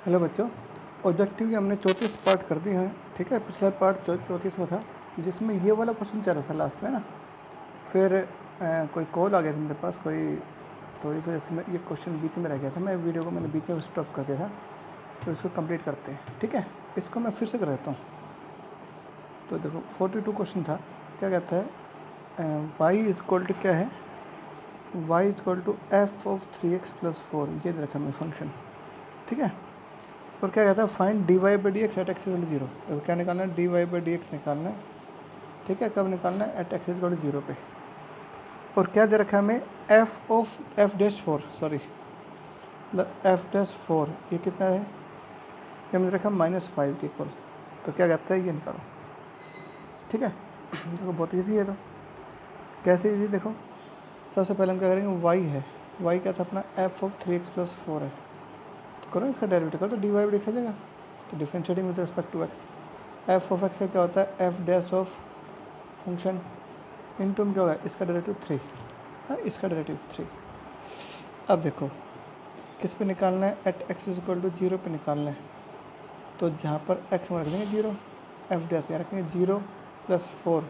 Hello बच्चों, objective की हमने 34 पार्ट कर दिए हैं। ठीक है, पिछला पार्ट 34वां था जिसमें ये वाला क्वेश्चन चल रहा था लास्ट में ना। फिर कोई कॉल आ गया था मेरे पास कोई, तो इस वजह से मैं ये क्वेश्चन बीच में रह गया था। मैं वीडियो को मैंने बीच में स्टॉप कर दिया था, तो इसको कंप्लीट करते हैं। ठीक है, इसको मैं फिर से कर देता हूँ। तो देखो 42 क्वेश्चन था। क्या कहता है वाई इज इक्वल टू क्या है, y is equal to F of 3x+4, ये दे रखा है फंक्शन। ठीक है, और क्या कहता है find d Y by D x at x equal to zero. तो क्या निकालना है, d Y by D x निकालना है। ठीक है, कब निकालना है, at x equal to zero पे। और क्या दे रखा है हमें, f of f dash four, sorry मतलब एफ डैश फोर, ये कितना है, ये मैंने रखा -5 के इक्वल। तो क्या कहता है, ये निकालो। ठीक है, देखो बहुत ईजी है। तो कैसे ईजी, देखो सबसे पहले हम क्या करेंगे, वाई है, वाई क्या था अपना, एफ ऑफ 3x+4 है। तो करो इसका डेरिवेटिव करो, तो डी वाई बाई डी आ जाएगा। तो differentiating with respect to x, f of x का क्या होता है, f dash of function into में क्या होगा, इसका डेरिवेटिव 3, हाँ इसका डेरिवेटिव 3। अब देखो किस पे निकालना है, at x is equal to zero पे निकालना है। तो जहाँ पर एक्स में रख देंगे जीरो, एफ डैश यहाँ रखेंगे जीरो प्लस 4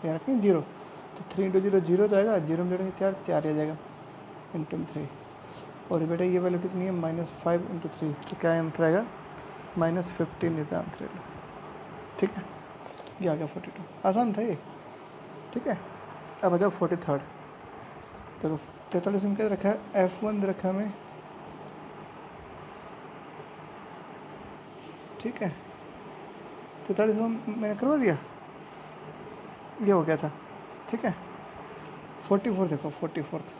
यहाँ रखेंगे जीरो। तो 3 इंटू जीरो जीरो तो आएगा, जीरो में जोड़ेंगे 4, 4 आ जाएगा इंटू में 3। और बेटा ये वैल्यू कितनी है, -5 इंटू 3, तो क्या आंसर आएगा, -15 इज आंसर। ठीक है, ये आ गया 42, आसान था ये। ठीक है, अब आ जाओ 43rd। देखो 43 में क्या रखा है, F1 रखा है हमें। ठीक है, 43 मैंने करवा दिया, ये हो गया था। ठीक है, 44 देखो, 44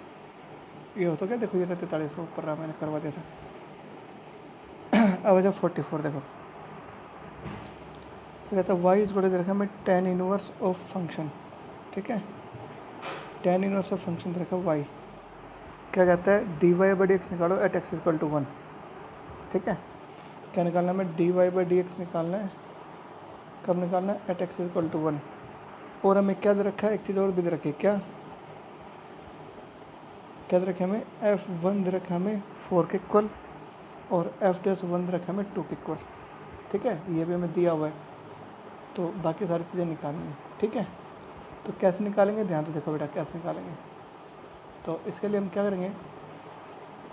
ये हो तो क्या, देखो ये 43 को ऊपर रहा, मैंने करवा दिया था। अब आ जाओ 44, देखो क्या कहता है, वाई इज दे रखा है हमें tan इनवर्स ऑफ फंक्शन। ठीक है, tan इनवर्स ऑफ फंक्शन दे रखा है वाई। क्या कहता है, d Y by D x निकालो एट एक्स इक्वल टू 1। ठीक है, क्या निकालना है, हमें डी वाई बाई डी एक्स निकालना है। कब निकालना है, एट एक्स इक्वल टू 1। और हमें क्या दे रखा है, एक चीज़ और भी दे रखी है, क्या क्या दे रखा है हमें, F1 दे रखा है हमें 4 के इक्वल, और F डैश 1 दे रखा है हमें 2 के इक्वल। ठीक है, ये भी हमें दिया हुआ है, तो बाकी सारी चीज़ें निकालनी है। ठीक है, तो कैसे निकालेंगे, ध्यान से देखो बेटा कैसे निकालेंगे। तो इसके लिए हम क्या करेंगे,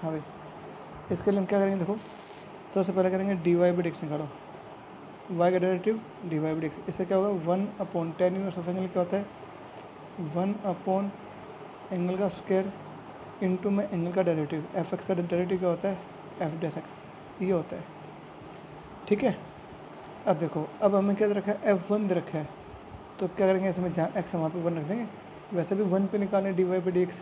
हाँ भाई इसके लिए हम क्या करेंगे, देखो सबसे पहले करेंगे d Y by D x निकालो, वाई का derivative d Y by D x. इससे क्या होगा, 1/tan इनवर्स ऑफ एंगल क्या होता है, 1 एंगल का स्क्वायर इंटू में एंगल का डेरिवेटिव, एफ एक्स का डेरिवेटिव क्या होता है, एफ डैश एक्स, ये होता है। ठीक है, अब देखो अब हमें क्या दे रखा है, F1 दे रखा है। तो क्या करेंगे, इसमें जहाँ एक्स है वहाँ पे 1 रख देंगे। वैसे भी 1 पे निकालने d Y by D x,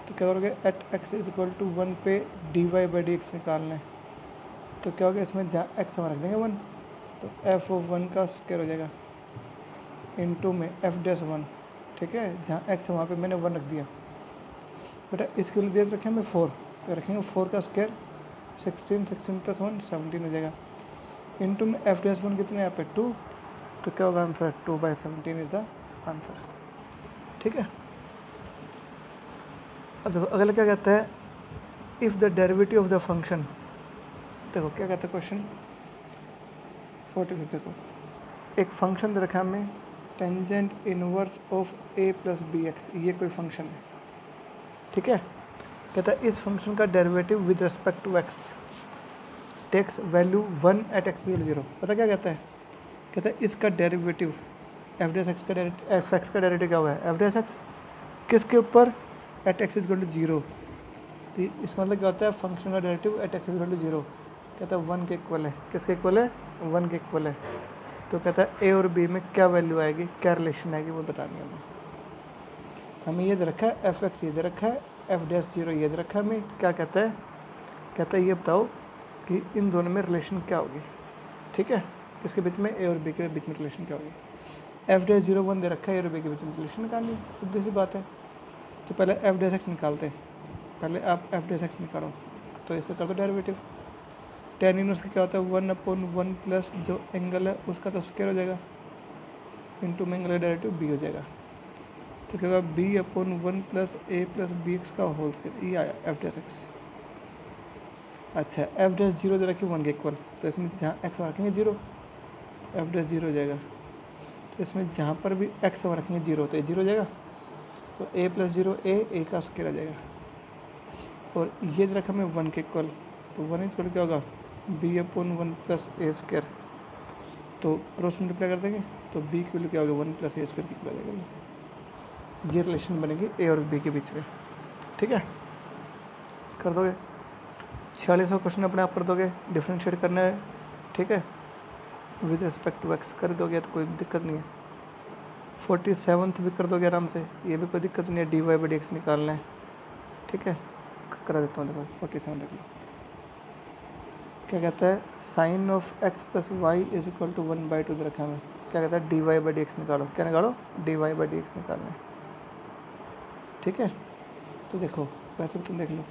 तो क्या करोगे, at x is equal to 1 पे d Y by D x निकालना है। तो क्या होगा, इसमें जहाँ एक्स वहाँ रख देंगे 1, तो एफ ऑफ 1 का स्क्वायर हो जाएगा इंटू में एफ डैश 1। ठीक है, जहाँ एक्स है वहाँ पे मैंने 1 रख दिया। बेटा इसके लिए दे रखे हमें 4, तो रखेंगे 4 का स्क्वायर, 16 16 प्लस 1 17 हो जाएगा। इंटू में एफ डैश 1 कितने यहाँ पे 2, तो क्या होगा आंसर, 2/17 इज द आंसर। ठीक है, अब देखो अगला क्या कहता है, if the derivative of the function. देखो क्या कहता है क्वेश्चन 45, देखो एक फंक्शन दे रखा है हमें, tangent inverse of a plus b x, ये कोई फंक्शन है। ठीक है, कहता है इस फंक्शन का derivative with respect to x takes value 1 at x equal 0। पता क्या कहता है, कहता है इसका डेरिवेटिव एफ डैश एक्स का एफ एक्स का डेरिवेटिव क्या हुआ है, एफ डैश एक्स किसके ऊपर, एट एक्स इक्वल टू 0। तो इसका मतलब क्या होता है, फंक्शन का derivative at x equal to 0 कहता है 1 के इक्वल है। किसके इक्वल है, 1 के इक्वल है। तो कहता है ए और बी में क्या वैल्यू आएगी, क्या रिलेशन आएगी, वो बतानी है हमें ये दे रखा है, एफ एक्स ये दे रखा है, एफ डैश 0 ये दे रखा है हमें। क्या कहता है, कहता है ये बताओ कि इन दोनों में रिलेशन क्या होगी। ठीक है, इसके बीच में ए और बी के बीच में रिलेशन क्या होगी। एफ डैश 0 1 दे रखा है, ए और बी के बीच में रिलेशन निकालनी, सीधी सी बात है। तो पहले एफ डैश एक्स निकालते हैं, पहले आप एफ डैश एक्स निकालो। तो इसका कर दो डेरिवेटिव, tan इनवर्स का क्या होता है, 1/1 प्लस जो एंगल है उसका तो स्क्वायर हो जाएगा इंटू में एंगल का डेरिवेटिव बी हो जाएगा। तो क्या होगा, b/1 plus a plus b x का होल स्क्वायर, ये आया एफ डैश एक्स। अच्छा एफ डैश जीरो दे रखी 1 के इक्वल, तो इसमें जहाँ एक्स रखेंगे जीरो, एफ डैश जीरो हो जाएगा। तो इसमें जहाँ पर भी एक्स रखेंगे जीरो, तो ये जीरो हो जाएगा। तो ए प्लस जीरो ए का स्क्वायर आ जाएगा। और ये दे रखा हमें 1 के इक्वल, तो 1 इक्वल क्या होगा, बी अपॉन 1 प्लस ए स्क्वायर। तो क्रॉस मल्टीप्लाई कर देंगे, तो बी की वैल्यू क्या होगा, 1 प्लस ए स्क्वायर की इक्वल आ जाएगा। ये रिलेशन बनेगी ए और बी के बीच में। ठीक है, कर दोगे। 46वां क्वेश्चन अपने आप कर दोगे, डिफ्रेंशिएट करना है। ठीक है, विद रिस्पेक्ट टू एक्स कर दोगे तो कोई दिक्कत नहीं है। 47th भी कर दोगे आराम से, ये भी कोई दिक्कत नहीं है। D Y by D x निकालना है। ठीक है, करा देता हूँ। देखो 47 देख लो, क्या कहता है, sine of x plus y is equal to 1/2 दे रखा है हमें। क्या कहता है, d Y by D x निकालो। क्या निकालो, d Y by D x निकालना है। ठीक है, तो देखो वैसे भी तुम देख लो,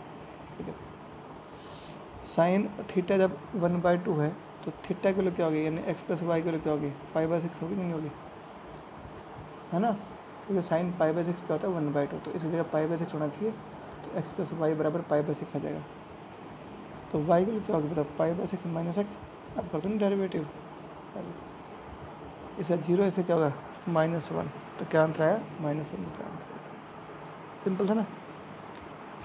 देखो साइन थीटा जब 1/2 है तो थीटा की वैल्यू क्या होगी, यानी एक्स प्लस वाई की वैल्यू क्या होगी, π/6 होगी नहीं होगी, है ना। क्योंकि साइन π/6 क्या होता है, 1/2, तो इसी जगह π/6 होना चाहिए। तो एक्स प्लस वाई बराबर π/6 आ जाएगा। तो वाई की वैल्यू क्या होगी, बताओ, π/6 माइनस एक्स। अब करते हैं डेरिवेटिव, इसका जीरो, इससे क्या होगा -1, तो क्या आंसर आया -1 का आंसर। सिंपल था ना।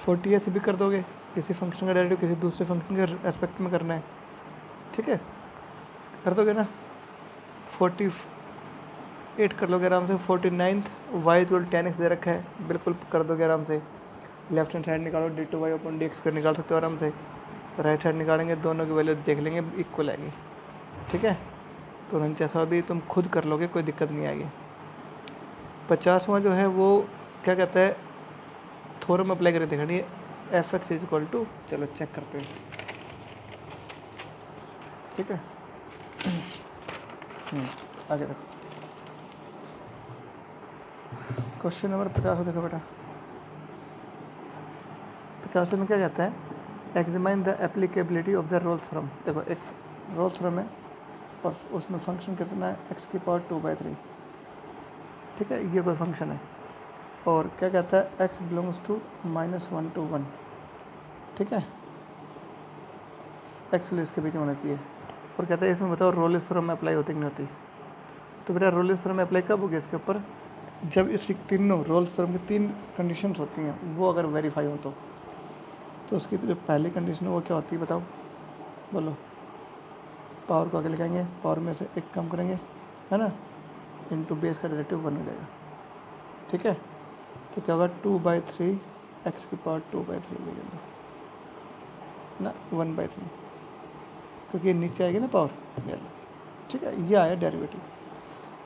48 से भी कर दोगे, किसी फंक्शन का डेरिवेटिव किसी दूसरे फंक्शन के एस्पेक्ट में करना है। ठीक है, कर दोगे ना। 48 कर लोगे आराम से। 49th वाई इक्वल 10x दे रखा है, बिल्कुल कर दोगे आराम से। लेफ्ट हैंड साइड निकालो, d2y अपॉन dx कर निकाल सकते हो आराम से। राइट साइड निकालेंगे, दोनों की वैल्यू देख लेंगे, इक्वल आएगी। ठीक है, तो 49वां भी तुम खुद कर लोगे, कोई दिक्कत नहीं आएगी। 50वां जो है वो क्या कहता है, थ्योरम अप्लाई करके देखना है, f x is equal to, चलो चेक करते हैं। ठीक है, आगे देखो क्वेश्चन नंबर 50 देखो बेटा। 50 में क्या कहता है, examine the applicability of the Rolle's theorem. देखो एक रोल्स थ्योरम है और उसमें फंक्शन कितना है, एक्स की पावर 2/3। ठीक है, ये कोई फंक्शन है और क्या कहता है, एक्स बिलोंग्स टू -1 to 1। ठीक है, एक्स वैल्यू इसके बीच में होना चाहिए। और कहता है इसमें बताओ रोल्स थ्योरम में अप्लाई होती कि नहीं होती। तो बेटा रोल्स थ्योरम में अप्लाई कब होगी, इसके ऊपर जब इसकी तीनों रोल्स थ्योरम की 3 कंडीशंस होती हैं, वो अगर वेरीफाई हो तो उसकी जो पहली कंडीशन है वो क्या होती है, बताओ, बोलो। पावर को आगे लिखाएंगे, पावर में से एक कम करेंगे, है ना, इनटू बेस का डेरिवेटिव 1 हो जाएगा। ठीक है, तो क्या होगा, 2/3 एक्स की पावर 2/3 ले लो ना, 1/3, क्योंकि नीचे आएगी ना पावर, ले लो। ठीक है, ये आया डेरिवेटिव।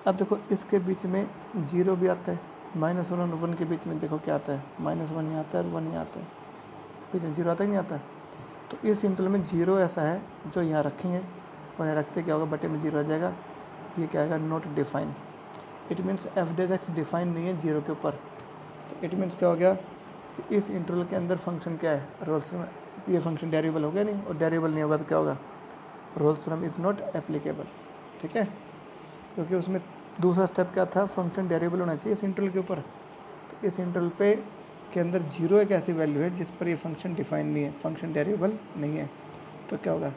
अब देखो इसके बीच में जीरो भी आता है, -1 और 1 के बीच में देखो क्या आता है, -1 यहाँ आता है और 1 यहाँ आता है, बीच में जीरो आता है नहीं आता। तो इस इंटरवल में जीरो ऐसा है जो यहाँ रखेंगे और यहाँ रखते क्या होगा, बटे में जीरो आ जाएगा। ये क्या आएगा, not define. It means F dash x define नहीं है जीरो के ऊपर। तो इट मीन्स क्या हो गया कि इस इंटरवल के अंदर फंक्शन क्या है, रोल्स थ्योरम, ये फंक्शन डेरिवेबल हो गया नहीं, और डेरिवेबल नहीं होगा तो क्या होगा, Rolle's theorem is not applicable. ठीक है, क्योंकि उसमें दूसरा स्टेप क्या था, फंक्शन डेरिवेबल होना चाहिए इस इंटरवल के ऊपर। तो इस इंटरवल पे के अंदर जीरो एक ऐसी वैल्यू है जिस पर ये फंक्शन डिफाइन नहीं है, फंक्शन डेरिवेबल नहीं है, तो क्या होगा,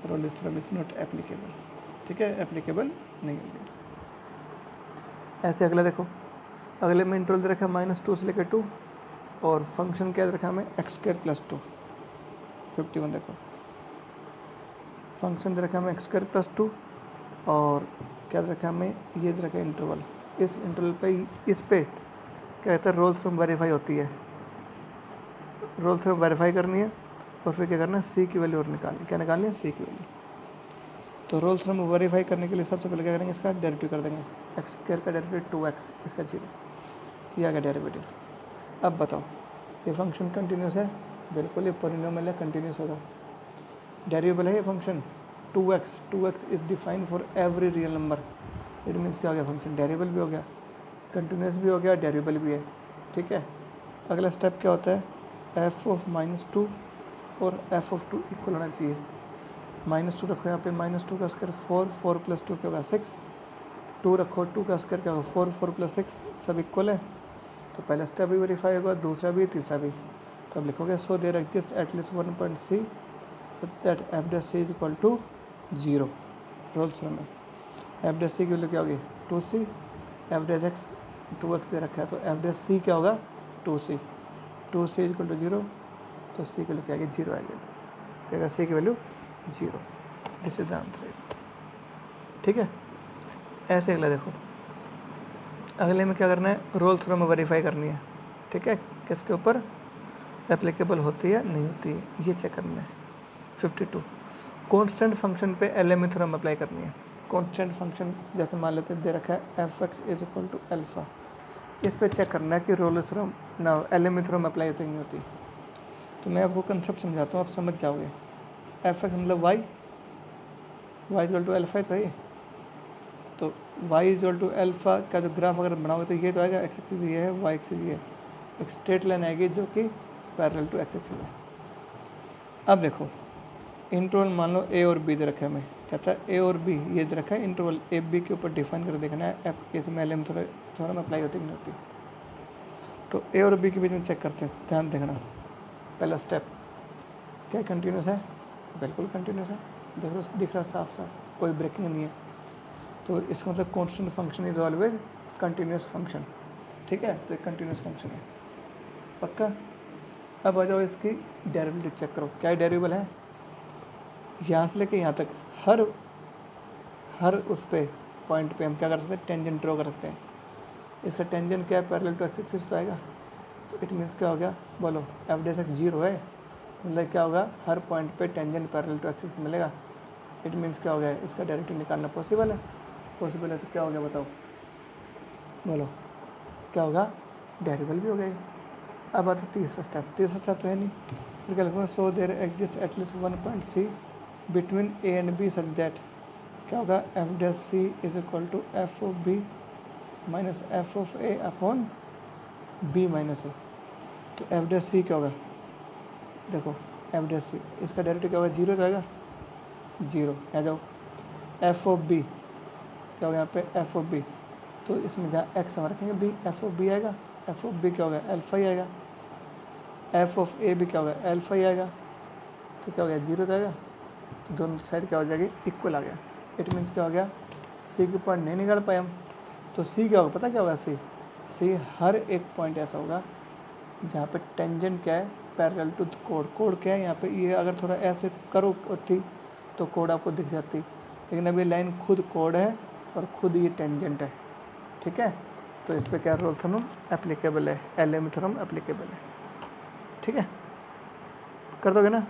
Rolle's theorem is not applicable. ठीक है, एप्लीकेबल नहीं होगी। ऐसे अगला देखो, अगले में इंटरवल दे रखा है -2 से लेकर 2 और फंक्शन क्या दे रखा है हमें, x² + 2। 51 देखो, फंक्शन दे रखा है हमें x² + 2 और क्या दे रखा है हमें, ये दे रखा है इंटरवल। इस इंटरवल पे, इस पे क्या कहता है, रोल्स थ्योरम वेरीफाई होती है। रोल्स थ्योरम वेरीफाई करनी है और फिर क्या करना है, सी की वैल्यू और निकालनी, क्या निकालनी है, सी की वैल्यू। तो रोल्स थ्योरम वेरीफाई करने के लिए सबसे पहले क्या करेंगे, इसका डेरिवेटिव कर देंगे। x² का डेरिवेटिव 2x, इसका 0, ये आ गया डेरिवेटिव। अब बताओ ये फंक्शन कंटिन्यूस है, बिल्कुल ये पॉलिनोमियल है, कंटिन्यूस होगा। डेरिवेबल है ये function 2x, 2x is defined for every real number. It means क्या हो गया, फंक्शन डेरिवेबल भी हो गया, कंटिन्यूस भी हो गया, डेरिवेबल भी है। ठीक है, अगला स्टेप क्या होता है, f ऑफ -2 और f ऑफ 2 इक्वल होना चाहिए। -2 रखो यहाँ पे, -2 का स्क्वायर 4, 4 + 2 क्या होगा 6, 2 रखो, 2 का स्क्वायर क्या होगा 4, 4 + 6 सब इक्वल है। तो पहला स्टेप भी वेरीफाई होगा, दूसरा भी, तीसरा भी। तो अब लिखोगे, so there exist at least 1 point C such that f dash C is equal to 0 Rolle theorem में। एफ डैश सी की वैल्यू क्या होगी 2c, F dash x 2x दे रखा है तो एफ डैश सी क्या होगा 2c, 2c is equal to 0 तो सी की वैल्यू क्या आएगी 0 आएगी, क्या आएगा सी की value 0। This is the answer. ठीक है, ऐसे अगला देखो, अगले में क्या करना है रोल थ्योरम वेरीफाई करनी है। ठीक है, किसके ऊपर एप्लीकेबल होती है नहीं होती है ये चेक करना है। 52 कांस्टेंट फंक्शन पे एलएमई थ्योरम अप्लाई करनी है। कांस्टेंट फंक्शन जैसे मान लेते हैं दे रखा है f x is equal to alpha, इस पे चेक करना है कि रोल थ्योरम ना एलएमई थ्योरम अप्लाई होती नहीं होती। तो मैं आपको कंसेप्ट समझाता हूँ, आप समझ जाओगे। एफ एक्स मतलब y, y is equal to alpha तो है, तो y is equal to alpha का जो ग्राफ अगर बनाओगे तो ये तो आएगा एक्स एक्सिस ये है, वाई एक्सिस ये है, एक स्ट्रेट लाइन आएगी जो कि पैरेलल टू एक्स एक्सिस है। अब देखो इंटरवल मान लो ए और बी दे रखा है, हमें कहता है ए और बी ये दे रखा है इंटरवल ए बी के ऊपर डिफाइन कर देखना है एफ इसमें एल एम थ्योरम अप्लाई होती नहीं होती। तो ए और बी के बीच में चेक करते हैं, ध्यान देखना। पहला स्टेप क्या कंटिन्यूस है, बिल्कुल कंटिन्यूस है, देखो दिख रहा साफ साफ, कोई ब्रेकिंग नहीं है। तो इसका मतलब constant function is always continuous function. ठीक है, तो एक कंटिन्यूस फंक्शन है पक्का। अब आ जाओ इसकी डेरिवेटिव चेक करो, क्या डेरिवेबल है यहाँ से लेके यहाँ तक, हर उस पे पॉइंट पे हम क्या कर सकते हैं टेंजेंट ड्रॉ कर सकते हैं। इसका टेंजेंट क्या है पैरेलल टू एक्स एक्सिस तो आएगा, तो इट मीन्स क्या हो गया बोलो एफ डैश एक्स 0 है, मतलब क्या होगा हर पॉइंट पे tangent parallel to x axis मिलेगा। इट मीन्स क्या हो गया इसका डेरिवेटिव निकालना पॉसिबल है, पॉसिबल है तो क्या हो गया बताओ, बोलो क्या होगा डेरिवेबल भी हो गया। अब आता तीसरा स्टेप तो है नहीं, फिर क्या लिखूँगा so there exist at least one point C between A and B such that क्या होगा F dash C is equal to F of B minus F of A upon B minus A. तो F dash सी क्या होगा देखो F dash सी इसका derivative क्या होगा 0 तो आएगा 0, आ जाओ एफ ऑफ बी क्या होगा यहाँ पे एफ ऑफ बी, तो इसमें जहाँ एक्स हम रखेंगे बी एफ ऑफ बी आएगा, एफ ऑफ बी क्या होगा अल्फा ही आएगा, एफ ऑफ ए भी क्या होगा अल्फा ही आएगा, तो क्या हो गया 0 तो आएगा, तो दोनों साइड क्या हो जाएगी इक्वल आ गया। इट मीन्स क्या हो गया सी के पॉइंट नहीं निकाल पाए हम, तो सी क्या होगा पता क्या होगा सी हर एक पॉइंट ऐसा होगा जहाँ पे टेंजेंट क्या है पैरेलल टू कोड क्या है यहाँ पे, ये अगर थोड़ा ऐसे करो थी तो कोड आपको दिख जाती, लेकिन अभी लाइन खुद कोड है और खुद ये टेंजेंट है। ठीक है, तो इस पर क्या रोल थ्योरम एप्लीकेबल है, एलएमई थ्योरम एप्लीकेबल है। ठीक है, कर दोगे ना,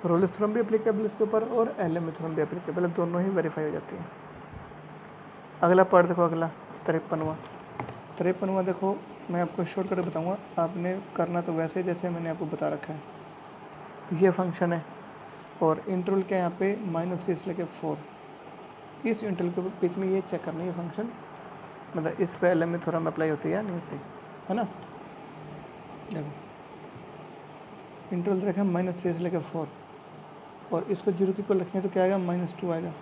रोल थ्योरम भी एप्लीकेबल इसके ऊपर और एलएमई थ्योरम भी एप्लीकेबल है, दोनों ही वेरीफाई हो जाती हैं। अगला पार्ट देखो, अगला 53वां देखो, मैं आपको शॉर्टकट बताऊंगा, आपने करना तो वैसे ही जैसे मैंने आपको बता रखा है। ये फंक्शन है और इंटरवल क्या है यहाँ पे -3 से लेकर 4, इस इंटरवल के बीच में ये चेक करना है ये फंक्शन मतलब इस पर एलएमई थ्योरम अप्लाई होती है या नहीं होती है ना। देखो इंटरवल रखा है -3 से लेकर 4 और इसको 0 के ऊपर रखेंगे तो क्या आएगा -2 आएगा।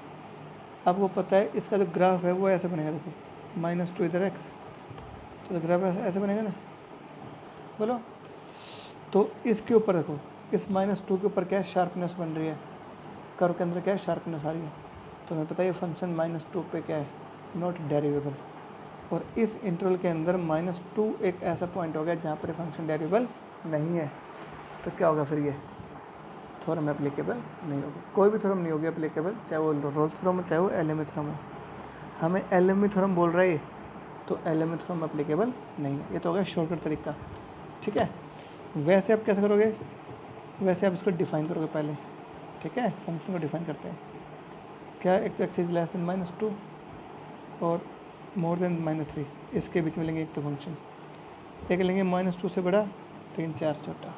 आपको पता है इसका जो ग्राफ है वो ऐसे बनेगा, देखो -2 इधर एक्स, तो ग्राफ ऐसे बनेगा ना, बोलो। तो इसके ऊपर देखो इस -2 के ऊपर क्या है शार्पनेस बन रही है, कर्व के अंदर क्या है शार्पनेस आ रही है, तो हमें पता है ये फंक्शन -2 पे क्या है नॉट डेरिवेबल, और इस इंटरवल के अंदर -2 एक ऐसा पॉइंट हो गया जहाँ पर फंक्शन डेरिवेबल नहीं है, तो क्या होगा फिर ये थ्योरम एप्लीकेबल नहीं होगी, कोई भी थ्योरम नहीं होगी एप्लीकेबल, चाहे वो रोल थ्योरम हो चाहे वो एलएमई थ्योरम हो। हमें एलएमई थ्योरम बोल रहा है तो एलएमई थ्योरम एप्लीकेबल नहीं है, ये तो होगा शॉर्टकट तरीका। ठीक है, वैसे आप कैसे करोगे, वैसे आप इसको डिफाइन करोगे पहले। ठीक है, फंक्शन को डिफाइन करते हैं क्या, एक तो एक्स इज लेस देन -2 और मोर देन -3, इसके बीच में लेंगे एक तो फंक्शन, एक लेंगे -2 से बड़ा 3 4 छोटा।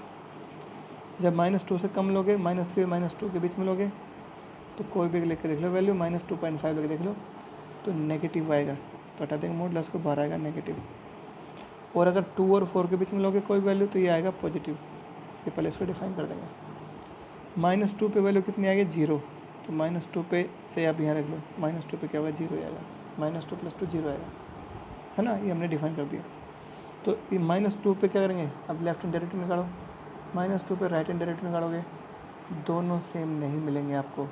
जब -2 से कम लोगे -3 और -2 के बीच में लोगे तो कोई भी लेके देख लो वैल्यू -2.5 लेके देख लो तो नेगेटिव आएगा, तो हटा देंगे मोड को बाहर आएगा नेगेटिव। और अगर 2 और 4 के बीच में लोगे कोई वैल्यू तो ये आएगा पॉजिटिव, ये पहले इसको डिफाइन कर देंगे। -2 पे वैल्यू कितनी आएगी 0, तो -2 पे चाहे आप यहाँ रख लो -2 पे क्या होगा 0 आएगा, -2 + 2 0 आएगा, है ना, ये हमने डिफाइन कर दिया। तो ये -2 पे क्या करेंगे, अब लेफ्ट हैंड डेरिवेटिव निकालो, -2 पे राइट हैंड डेरिवेटिव निकालोगे दोनों सेम नहीं मिलेंगे आपको।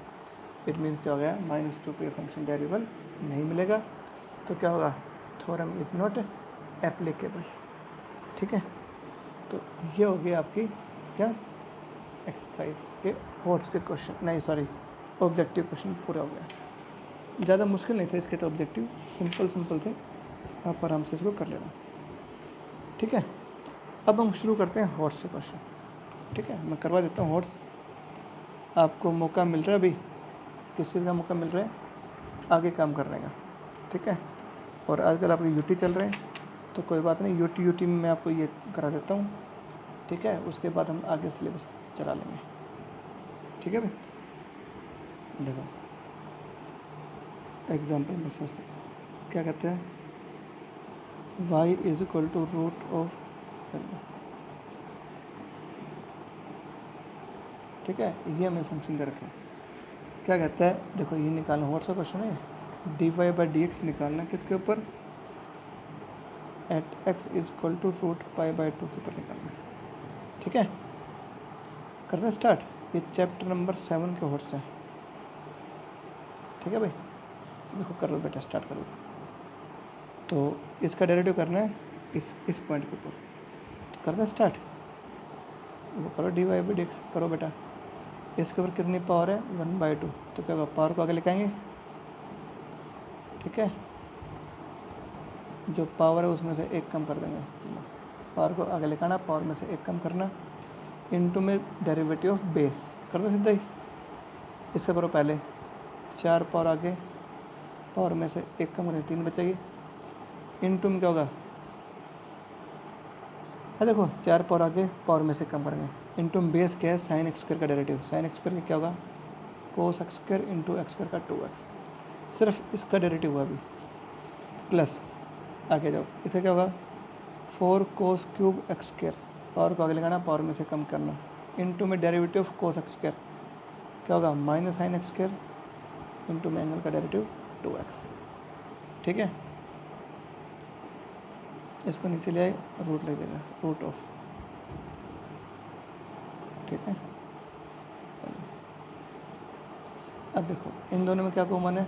इट मीन्स क्या हो गया, -2 पे फंक्शन डेरिवेबल नहीं मिलेगा, तो क्या होगा, थ्योरम इज नॉट एप्लीकेबल। ठीक है, तो ये हो गया आपकी क्या एक्सरसाइज के होट्स के क्वेश्चन, नहीं सॉरी ऑब्जेक्टिव क्वेश्चन पूरा हो गया। ज़्यादा मुश्किल नहीं थे इसके, तो ऑब्जेक्टिव सिंपल थे, आप आराम से इसको कर लेना। ठीक है, अब हम शुरू करते हैं हॉट्स के क्वेश्चन। ठीक है, मैं करवा देता हूँ हॉट्स। आपको मौका मिल रहा है अभी, किस चीज़ का मौका मिल रहा है, आगे काम करने का। ठीक है, और आजकल आपके यूटी चल रहे हैं, तो कोई बात नहीं, यूटी में मैं आपको ये करा देता हूँ। ठीक है, उसके बाद हम आगे सिलेबस चला लेंगे। ठीक है भाई, देखो एग्जाम्पल में फर्स्ट क्या कहते हैं, y is equal to root of, ठीक है, ये हमें फंक्शन दे रखा है। क्या कहता है, देखो ये निकालना, व्हाट्स द क्वेश्चन है, dy/dx निकालना किसके ऊपर, at x is equal to root pi by 2 के ऊपर निकालना। ठीक है, करते हैं स्टार्ट। ये चैप्टर नंबर 7 के होट्स हैं। ठीक है भाई, देखो कर लो बेटा, स्टार्ट कर लो। तो इसका डेरिवेटिव करना है इस पॉइंट के ऊपर, तो करना स्टार्ट, वो करो dy/dx करो बेटा। इसके ऊपर कितनी पावर है, 1/2, तो क्या होगा, पावर को आगे लेके आएंगे। ठीक है, जो पावर है उसमें से एक कम कर देंगे, पावर को आगे लेके आना, पावर में से एक कम करना, इनटू में डेरिवेटिव ऑफ बेस कर दो सीधा ही। इसका करो पहले 4 पावर आगे, पावर में से एक कम करेंगे, 3 बचेगी, इनटू में क्या होगा, देखो 4 पावर आगे, पावर में से कम करेंगे, इनटू में बेस क्या है, साइन एक्स स्क्वायर का डेरिवेटिव, साइन एक्स स्क्वायर का क्या होगा, cos x square into x square का 2x, सिर्फ इसका डेरिवेटिव हुआ अभी, प्लस आगे जाओ, इसे क्या होगा, 4 cos cube x square, power को आगे लगाना, पावर में से कम करना, इनटू में derivative of cos x square क्या होगा, minus sine x square into में एंगल का डेरिवेटिव 2x। ठीक है, इसको नीचे ले आए, रूट लग देगा, रूट ऑफ। ठीक है, अब देखो इन दोनों में क्या कॉमन है,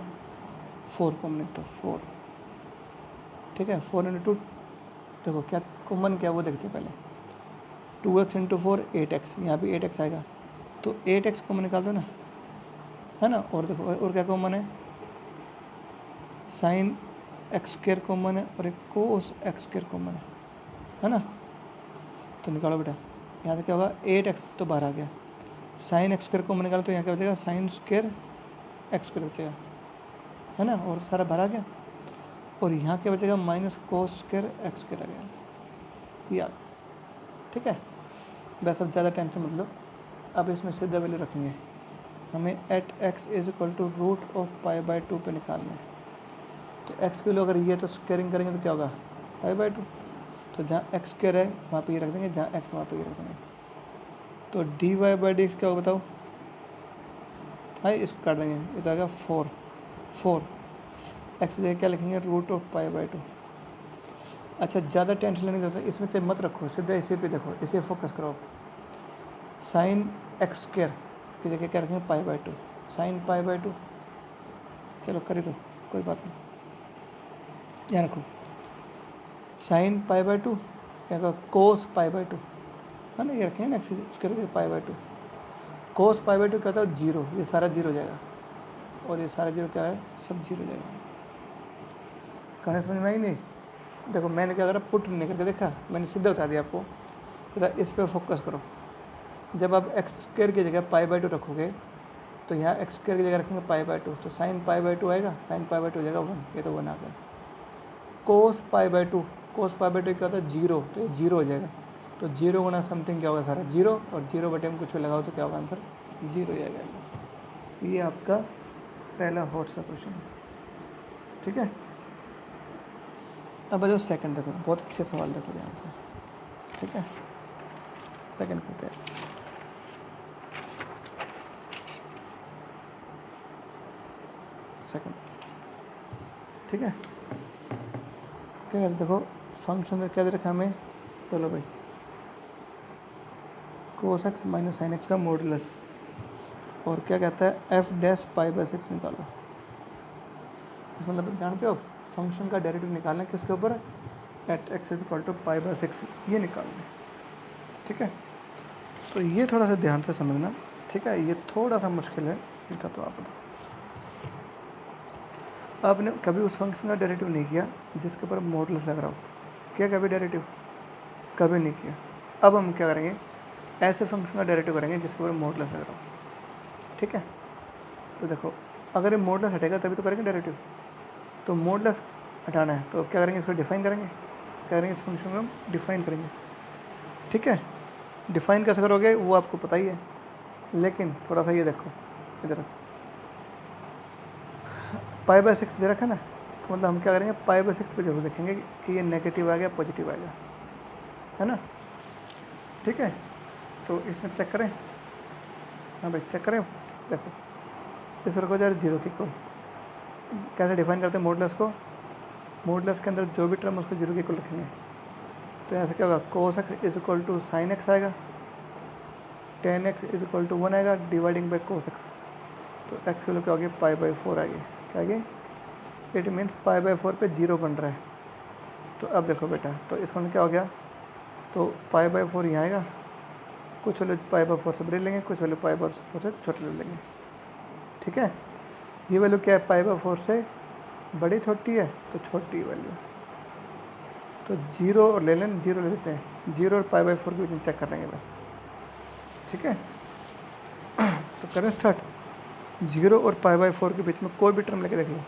4 कॉमन है, तो 4। ठीक है, 4 इंटू, देखो क्या कॉमन क्या है वो देखते हैं पहले, 2x इंटू 4 8x, यहाँ भी 8x आएगा, तो 8x कॉमन निकाल दो ना, है ना। और देखो और क्या कॉमन है, साइन एक्स स्क्वायर कॉमन है, और एक कोस एक्स स्क्वायर कॉमन है ना। तो निकालो बेटा, यहाँ से क्या होगा, 8x तो बाहर आ गया, साइन एक्स स्क्वायर कॉमन निकालो, तो यहाँ क्या बचेगा, साइन स्क्वायर एक्स स्क्वायर बचेगा, है ना, और सारा बाहर आ गया, और यहाँ क्या बचेगा, minus cos square x square आ गया, या ठीक है। बस अब ज़्यादा टेंशन मतलब, अब इसमें सीधा वैल्यू रखेंगे, हमें at x is equal to root of π/2 पे निकालना है। तो x की वैल्यू अगर ये तो स्क्वायरिंग करेंगे तो क्या होगा, π/2, तो जहाँ x स्क्वायर है वहाँ पे ये रख देंगे, जहाँ x वहाँ पे ये रख देंगे, तो dy/dx क्या होगा बताओ, भाई इसको काट देंगे, ये तो आएगा 4 x जगह क्या लिखेंगे, रूट ऑफ π/2। अच्छा, ज़्यादा टेंशन लेने की जरूरत है, इसमें से मत रखो, सीधा इसी पे देखो, इसे फोकस करो, साइन एक्स स्क्वायर की जगह क्या रखेंगे, π/2, साइन π/2, चलो कर ही दो, कोई बात नहीं, यहाँ रखो, साइन π/2 क्या, कोस π/2, है ना, ये रखेंगे ना, इसके π/2, कोस π/2 क्या होता है, 0, ये सारा 0 हो जाएगा, और ये सारा 0 क्या है, सब 0 हो जाएगा। कहने समझ में आई नहीं, देखो मैंने क्या करा, पुट नहीं करके देखा, मैंने सीधा बता दिया आपको, जरा इस पर फोकस करो। जब आप एक्स स्क्वायर की जगह π/2 रखोगे, तो यहाँ एक्स स्क्वायर की जगह रखेंगे π/2, तो साइन π/2 आएगा, साइन π/2 हो जाएगा 1, ये तो 1 आ गया। कोस π/2, कोस π/2 क्या होता है, 0, तो ये 0 हो जाएगा, तो 0 गुना समथिंग क्या होगा, सारा 0, और 0 बटे में कुछ भी लगाओ तो क्या होगा, आंसर 0 हो जाएगा। ये आपका पहला हॉट्स का क्वेश्चन है। ठीक है, अब जो सेकंड देखो, बहुत अच्छे सवाल देखो ध्यान से। ठीक है, सेकंड करते हैं, सेकंड। ठीक है, क्या कहते देखो, फंक्शन में क्या दे रखा हमें, बोलो भाई, cos x minus sine x का मॉडुलस, और क्या कहता है एफ डैश पाई बाई 6 निकालो। इस मतलब जानते हो फंक्शन का डेरिवेटिव निकालना है किसके ऊपर, at x is equal to pi by 6, ये निकालना है। ठीक है, तो ये थोड़ा सा ध्यान से समझना। ठीक है, ये थोड़ा सा मुश्किल है इनका, तो आप बताओ आपने कभी उस फंक्शन का डेरिवेटिव नहीं किया जिसके ऊपर मॉडुलस लग रहा हो, क्या कभी डेरिवेटिव कभी नहीं किया। अब हम क्या करेंगे, ऐसे फंक्शन का डेरिवेटिव करेंगे जिसके ऊपर मॉडुलस लग रहा हो। ठीक है, तो देखो अगर ये मॉडुलस हटेगा तभी तो करेंगे डेरिवेटिव, तो मॉडुलस हटाना है तो क्या करेंगे, इसको डिफाइन करेंगे, क्या करेंगे, इस फंक्शन को हम डिफाइन करेंगे। ठीक है, डिफाइन कैसे करोगे वो आपको पता ही है, लेकिन थोड़ा सा ये देखो इधर पाई बाई 6 दे रखा है ना, तो मतलब हम क्या करेंगे पाई बाई 6 पे जरूर देखेंगे कि ये नेगेटिव आ गया पॉजिटिव आएगा, है ना। ठीक है, तो इसमें चेक करें, हाँ भाई चेक करें, देखो इस रखो यार जीरो की इक्वल, कैसे डिफाइन करते हैं मॉडुलस को, मॉडुलस के अंदर जो भी टर्म उसको जीरो के इक्वल रखेंगे। तो यहाँ से क्या होगा, cos x is equal to sine x आएगा, tan x is equal to 1 आएगा डिवाइडिंग बाई कोस एक्स, तो एक्स की वैल्यू क्या होगी पाई बाई 4 आएगी, क्या आएगी, इट मीन्स पाई बाई 4 पे जीरो बन रहा है। तो अब देखो बेटा, तो इसका मतलब क्या हो गया, तो पाई बाई 4 यहाँ आएगा, कुछ वैल्यू पाई बाई 4 से बड़ी लेंगे, कुछ वैल्यू पाई बाई 4 से छोटे ले लेंगे। ठीक है, ये वैल्यू क्या है पाई बाई 4 से बड़ी छोटी है तो छोटी वैल्यू, तो जीरो और ले लें, जीरो ले लेते हैं, जीरो और पाई बाई 4 के बीच में चेक कर लेंगे बस। ठीक है, तो करें स्टार्ट, जीरो और पाई बाई 4 के बीच में कोई भी टर्म लेके देख लो।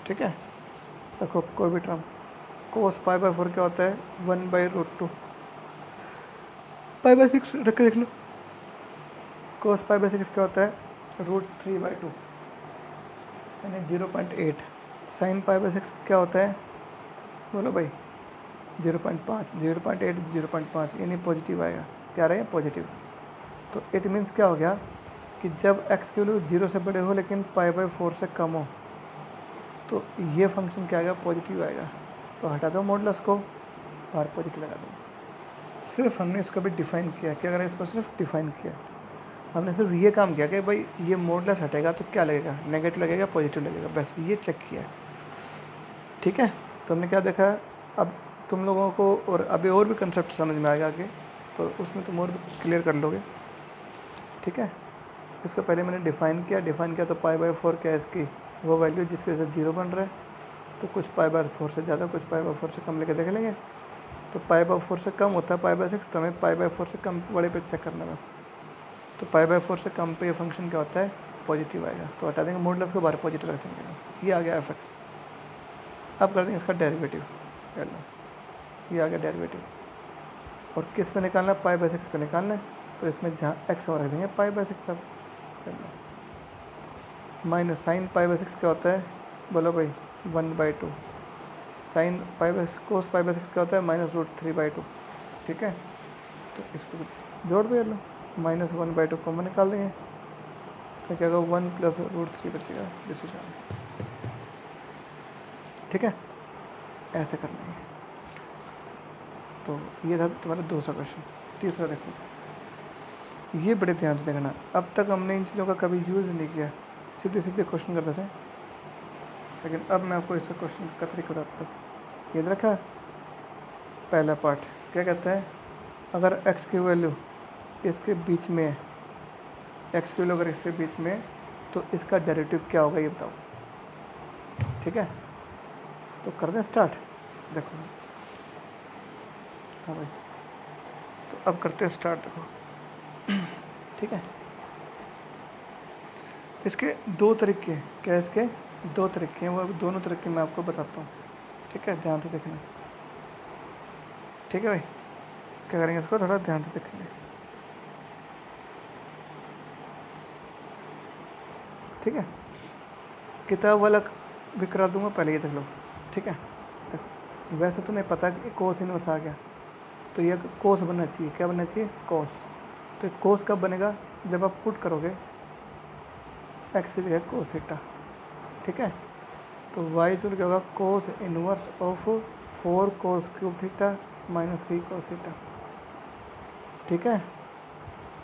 ठीक है, देखो कोई भी टर्म, कोस पाई बाई 4 क्या होता है 1/√2, पाई बाई 6 रख के देख लो, कोस पाई बाई 6 क्या होता है √3/2 यानी 0.8, साइन पाई बाई 6 क्या होता है बोलो भाई 0.5, 0.8 0.5 यानी पॉजिटिव आएगा, क्या रहे पॉजिटिव। तो इट मीन्स क्या हो गया कि जब एक्स की वैल्यू 0 से बड़े हो लेकिन पाई बाई 4 से कम हो, तो ये फंक्शन क्या आएगा पॉजिटिव आएगा। तो हटा दो मॉडुलस को, बाहर पॉजिटिव लगा दो। सिर्फ हमने इसको भी डिफाइन किया, क्या करें इसको सिर्फ डिफाइन किया, हमने सिर्फ ये काम किया कि भाई ये मॉडुलस हटेगा तो क्या लगेगा, नेगेटिव लगेगा पॉजिटिव लगेगा, बस ये चेक किया। ठीक है, तो हमने क्या देखा, अब तुम लोगों को और अभी और भी कंसेप्ट समझ में आएगा आगे, तो उसमें तुम और भी क्लियर कर लोगे। ठीक है, इसको पहले मैंने डिफ़ाइन किया तो पाई बाई 4 क्या है इसकी वो वैल्यू जिसकी वजह से जीरो बन रहा है, तो कुछ पाई बाई 4 से ज़्यादा कुछ पाई बाई 4 से कम लेके देख लेंगे। तो पाई बाई 4 से कम होता है पाई बाई 6, तो हमें पाई बाई 4 से कम बड़े पे चेक करना बस। तो पाई बाई 4 से कम पे ये फंक्शन क्या होता है पॉजिटिव आएगा, तो हटा देंगे मॉडुलस को, बाहर पॉजिटिव रख देंगे, ये आ गया एफ एक्स। अब कर देंगे इसका डेरिवेटिव, ये आ गया डेरिवेटिव, और किस पे निकालना है पाई बाई 6 पे निकालना है, तो इसमें जहाँ एक्स और रख देंगे पाई बाई 6 सब माइनस साइन पाई बाई 6 क्या होता है बोलो भाई 1/2, sine pi by cos pi by 6 क्या होता है -√3/2। ठीक है, तो इसको जोड़ दे लो, -1/2 कॉमन निकाल देंगे, तो क्या होगा 1 + √3 बचेगा, दिस इज आंसर। ठीक है, ऐसे करना है। तो ये था तुम्हारा दूसरा क्वेश्चन। तीसरा देखो, ये बड़े ध्यान से देखना, अब तक हमने इन चीज़ों का कभी यूज़ नहीं किया, सीधे सीधे क्वेश्चन करते थे, लेकिन अब मैं आपको इसका क्वेश्चन का तरीका बताता हूँ। याद रखा, पहला पार्ट क्या कहता है, अगर x की वैल्यू इसके बीच में है, x की वैल्यू अगर इसके बीच में है तो इसका डेरिवेटिव क्या होगा ये बताओ। ठीक है, तो कर दें स्टार्ट, देखो हाँ भाई, तो अब करते हैं स्टार्ट, देखो ठीक है, इसके दो तरीके हैं, क्या इसके दो तरीके हैं, वो दोनों तरीके मैं आपको बताता हूँ। ठीक है, ध्यान से देखना। ठीक है भाई, क्या करेंगे इसको थोड़ा ध्यान से देखेंगे। ठीक है, किताब वाला भी करा दूंगा, पहले ये देख लो। ठीक है, देखो वैसे तुम्हें पता कि कोस इनवर्स आ गया, तो ये कोस बनना चाहिए, क्या बनना चाहिए कोस। तो कोस कब बनेगा, जब आप पुट करोगे एक्स की जगह कोस थीटा। ठीक है, तो वाई इक्वल क्या होगा cos inverse of 4 cos³ theta -3 cos theta. ठीक है,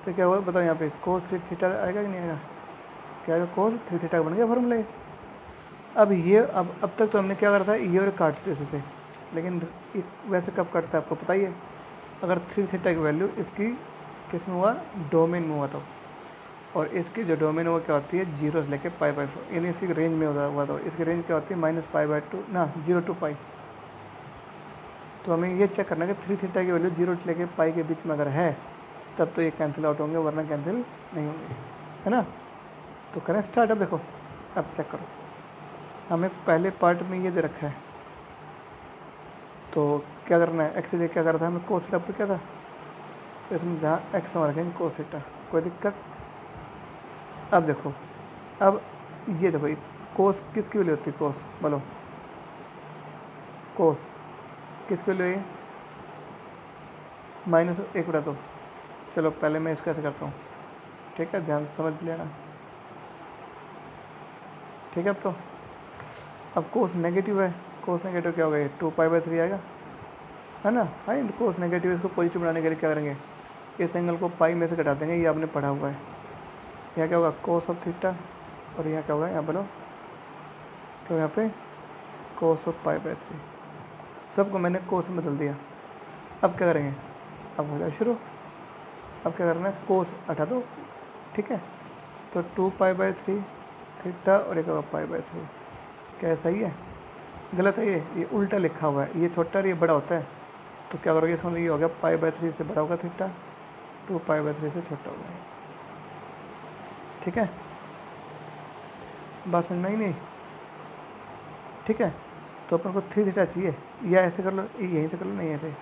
तो क्या हुआ बताओ, यहाँ पे कोस 3 थीटा आएगा कि नहीं आएगा, क्या आएगा, कोस 3 थीटा बन गया फॉर्मूला। अब ये अब तक तो हमने क्या करा था, ये और काट देते थे, लेकिन वैसे कब काटता है आपको पता ही है, अगर 3 थीटा की वैल्यू इसकी किस में हुआ, डोमेन में हुआ, तो और इसकी जो डोमेन वो क्या होती है, 0 से लेके π/4, यानी इसकी रेंज में हुआ, तो इसकी रेंज क्या होती है -π/2 ना 0 to π। तो हमें ये चेक करना है कि 3 थीटा की वैल्यू 0 से लेके π के बीच में अगर है तब तो ये कैंसिल आउट होंगे, वरना कैंसिल नहीं होंगे, है ना। तो करें स्टार्ट। अब देखो, अब चेक करो, हमें पहले पार्ट में ये दे रखा है, तो क्या करना है, एक्स से क्या करा था हमें, कोस थीटा पर क्या था, तो इसमें जहाँ एक्स हम रखेंगे कोस थीटा, कोई दिक्कत। अब देखो, अब ये देखो, कोस किसकी वैल्यू होती है, कोस बोलो, कोस किसकी वैल्यू है, -1/2। चलो पहले मैं इसको ऐसे करता हूँ, ठीक है, ध्यान समझ लेना, ठीक है। अब कोस नेगेटिव है, कोस नेगेटिव क्या होगा, ये 2π/3 आएगा, है ना। हाँ, कोस नेगेटिव, इसको पॉजिटिव बनाने के लिए क्या करेंगे, इस एंगल को पाई में से घटा देंगे, ये आपने पढ़ा हुआ है। यहाँ क्या होगा, कोस ऑफ थीटा, और यहाँ क्या होगा, यहाँ बोलो, तो यहाँ पे कोस ऑफ π/3, सबको मैंने कोस में बदल दिया। अब क्या करेंगे, अब हो जाए शुरू। अब क्या करना है, कोस हटा दो, ठीक है, तो 2π/3 थीटा और एक π/3, क्या सही है, गलत है, ये उल्टा लिखा हुआ है, ये छोटा और ये बड़ा होता है, तो क्या करोगे, इसका मतलब ये हो गया π/3 से बड़ा होगा थीटा, 2π/3 से छोटा होगा, ठीक है। बात समझ में आई नहीं, ठीक है। तो अपन को 3 थीटा चाहिए, या ऐसे कर लो, यहीं से कर लो, नहीं ऐसे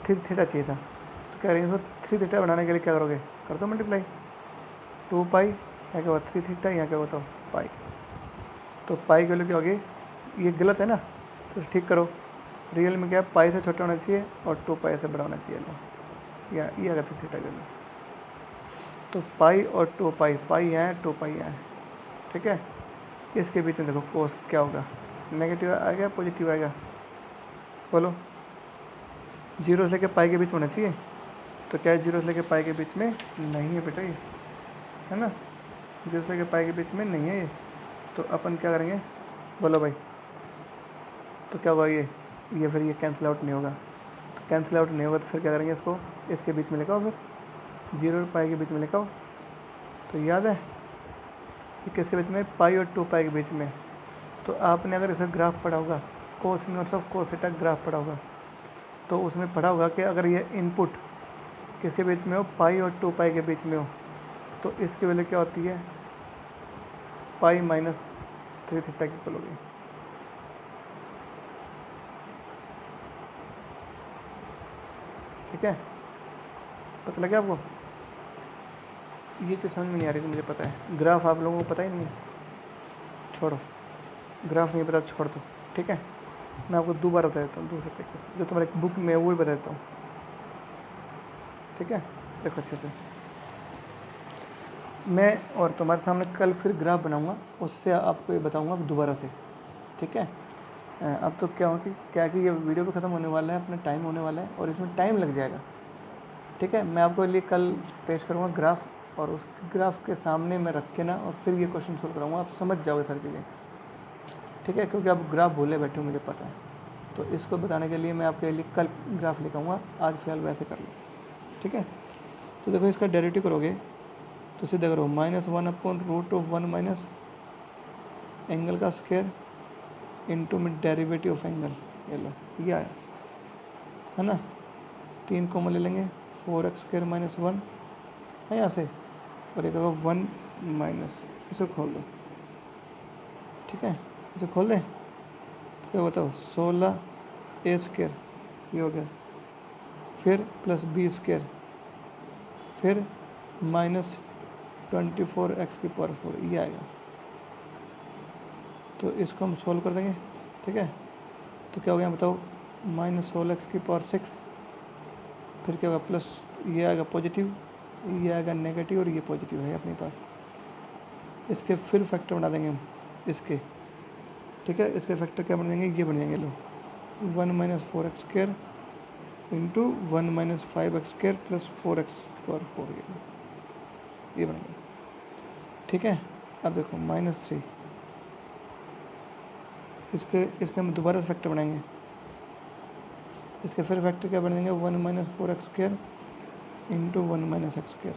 3 थीटा चाहिए था, तो क्या करेंगे, इसको 3 थीटा बनाने के लिए क्या करोगे, कर दो मल्टीप्लाई, 2π, यहाँ क्या हुआ 3 थीटा, यहाँ क्या हुआ तो पाई, तो पाई की वैल्यू क्या होगी, ये गलत है ना, तो ठीक करो, रियल में क्या है, पाई से छोटा होना चाहिए और 2π से बड़ा होना चाहिए, लो या ये अगर 3 थीटा की वैल्यू, तो पाई और 2π, पाई यहाँ है 2π यहाँ है, ठीक है। इसके बीच में देखो कोस क्या होगा, नेगेटिव आएगा पॉजिटिव आएगा, बोलो, 0 से लेकर पाई के बीच में होना चाहिए, तो क्या है 0 से लेकर पाई के बीच में नहीं है बेटा, ये है ना, 0 से लेकर पाई के बीच में नहीं है ये, तो अपन क्या करेंगे, बोलो भाई, तो क्या होगा, ये फिर ये कैंसिल आउट नहीं होगा, तो कैंसिल आउट नहीं होगा तो फिर क्या करेंगे, इसको इसके बीच में लिखाओ, फिर 0 और पाई के बीच में लिखाओ, तो याद है ये किसके बीच में, पाई और 2π के बीच में। तो आपने अगर इसका ग्राफ पढ़ा होगा, cos inverse of cos theta graph पढ़ा होगा, तो उसमें पढ़ा होगा कि अगर ये इनपुट किसके बीच में हो, पाई और 2π के बीच में हो, तो इसकी वैल्यू क्या होती है, पाई -3 थीटा की इक्वल होगी, ठीक है। पता लगा आपको, ये चीज़ समझ में नहीं आ रही थी, मुझे पता है, ग्राफ आप लोगों को पता ही नहीं है, छोड़ो, ग्राफ नहीं पता छोड़ दो, ठीक है। मैं आपको दोबारा बता देता हूँ दूसरे तरीके से, जो तुम्हारे बुक में वो ही बता देता हूँ, ठीक है। देखो अच्छे से, मैं और तुम्हारे सामने कल फिर ग्राफ बनाऊंगा, उससे आपको ये बताऊंगा दोबारा से, ठीक है। अब तो क्या हो कि ये वीडियो भी ख़त्म होने वाला है, अपना टाइम होने वाला है, और इसमें टाइम लग जाएगा, ठीक है। मैं आपको लिए कल पेश करूँगा ग्राफ, और उस ग्राफ के सामने मैं रख के ना, और फिर ये क्वेश्चन सोल्व कराऊंगा, आप समझ जाओगे सारी चीज़ें, ठीक है, क्योंकि आप ग्राफ भूले बैठे हो मुझे पता है, तो इसको बताने के लिए मैं आपके लिए कल ग्राफ लिखाऊंगा, आज फिलहाल वैसे कर लो, ठीक है। तो देखो इसका डेरिवेटिव करोगे तो सीधे करो, -1/√1 माइनस एंगल का स्क्वायर इंटू में डेरिवेटिव ऑफ एंगल, ये लो ये आया, है ना, 3 कॉमन ले लेंगे, 4x² - 1 है यहाँ से, और एक 1 माइनस, इसे खोल दो, ठीक है, इसे खोल दें, तो क्या बताओ, 16a² ये हो गया, फिर +b², फिर -24x⁴ ये आएगा, तो इसको हम सोल्व कर देंगे, ठीक है। तो क्या हो गया बताओ, -16x⁴, फिर क्या होगा, प्लस ये आएगा पॉजिटिव, ये आएगा नेगेटिव, और ये पॉजिटिव है अपने पास, इसके फिर फैक्टर बना देंगे हम इसके, ठीक है। इसके फैक्टर क्या बन जाएंगे, ये बन जाएंगे, लो 1 - 4x² इंटू 1 - 5x² + 4x⁴, ये बन गया, ठीक है। अब देखो -3, इसके हम दोबारा फैक्टर बनाएंगे, इसके फिर फैक्टर क्या बनेंगे, 1 - 4x² इंटू 1 - x²।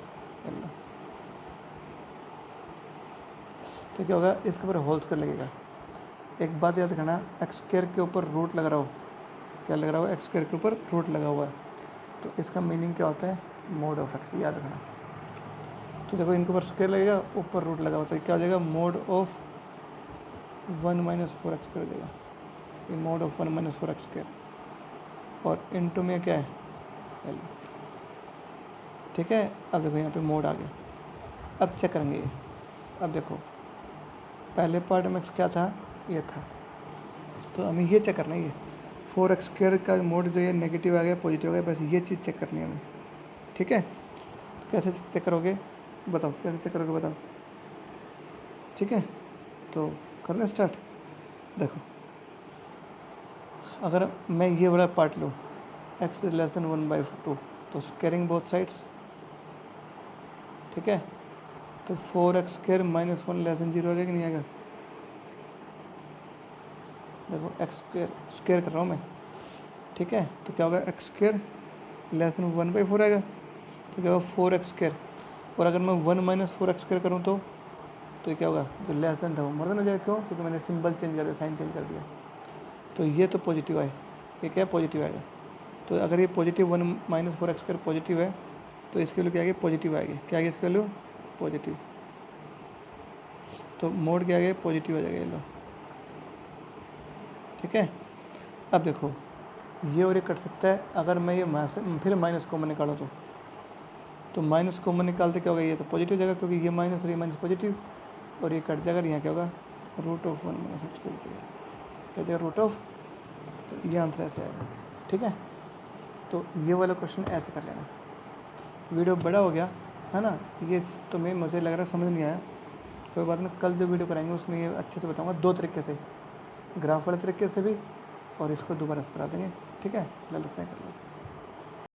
तो क्या होगा, इसके ऊपर होल स्क्वायर लगेगा। एक बात याद रखना, x² के ऊपर रूट लग रहा हो, क्या लग रहा हो, x² के ऊपर रूट लगा हुआ है, तो इसका मीनिंग क्या होता है, मोड ऑफ x, याद रखना। तो देखो इनके ऊपर स्क्वायर लगेगा, ऊपर रूट लगा हुआ, तो क्या हो जाएगा, मोड ऑफ 1 - 4x² हो जाएगा, ये मोड ऑफ 1 - 4x²। और इनटू में क्या है, L, ठीक है। अब देखो यहाँ पे मोड आ गया। अब चेक करेंगे ये, अब देखो पहले पार्ट में क्या था, ये था, तो हमें ये चेक करना है, ये 4x² का मोड जो है नेगेटिव आ गया पॉजिटिव आ गया, बस ये चीज़ चेक करनी है हमें, ठीक है। तो कैसे चेक करोगे बताओ, कैसे चेक करोगे बताओ, ठीक है। तो कर दें स्टार्ट। देखो अगर मैं ये वाला पार्ट लूँ, x > 1/2, तो स्क्वायरिंग बोथ साइड्स, ठीक है। तो 4x² - 1 <0 आ गया कि नहीं आएगा, देखो x² स्क्वायर कर रहा हूँ मैं, ठीक है। तो क्या होगा, x² < 1/4 आएगा, तो क्या होगा 4x²। और अगर मैं 1 - 4x² करूँ तो ये क्या होगा, जो लेस देन था वो मोर देन हो जाएगा, क्यों, क्योंकि मैंने सिंबल चेंज कर दिया, साइन चेंज कर दिया। तो ये तो पॉजिटिव आए, ये क्या पॉजिटिव आएगा। तो अगर ये पॉजिटिव 1 - 4x² पॉजिटिव है, तो इसकी वैल्यू क्या आएगी, पॉजिटिव आएगी, क्या आएगी इसकी वैल्यू, पॉजिटिव। तो मोड क्या आ गया, पॉजिटिव आ जाएगा, ये लो, ठीक है। अब देखो ये और ये कट सकता है, अगर मैं ये फिर माइनस कॉमन निकालो तो माइनस कॉमन निकालते क्या होगा, ये तो पॉजिटिव जाएगा, क्योंकि ये माइनस और ये माइनस पॉजिटिव, और ये कट जाएगा, यहाँ क्या होगा, √1 - x², क्या जाएगा, √, तो ये आंसर ऐसे आएगा, ठीक है। तो ये वाला क्वेश्चन ऐसे कर लेना। वीडियो बड़ा हो गया है ना, ये तो मुझे लग रहा है समझ नहीं आया, कोई बात नहीं, कल जो वीडियो कराएंगे उसमें ये अच्छे से बताऊंगा, 2 तरीके से, ग्राफ वाले तरीके से भी, और इसको दोबारा से करा देंगे, ठीक है। ले लेते हैं कर लो।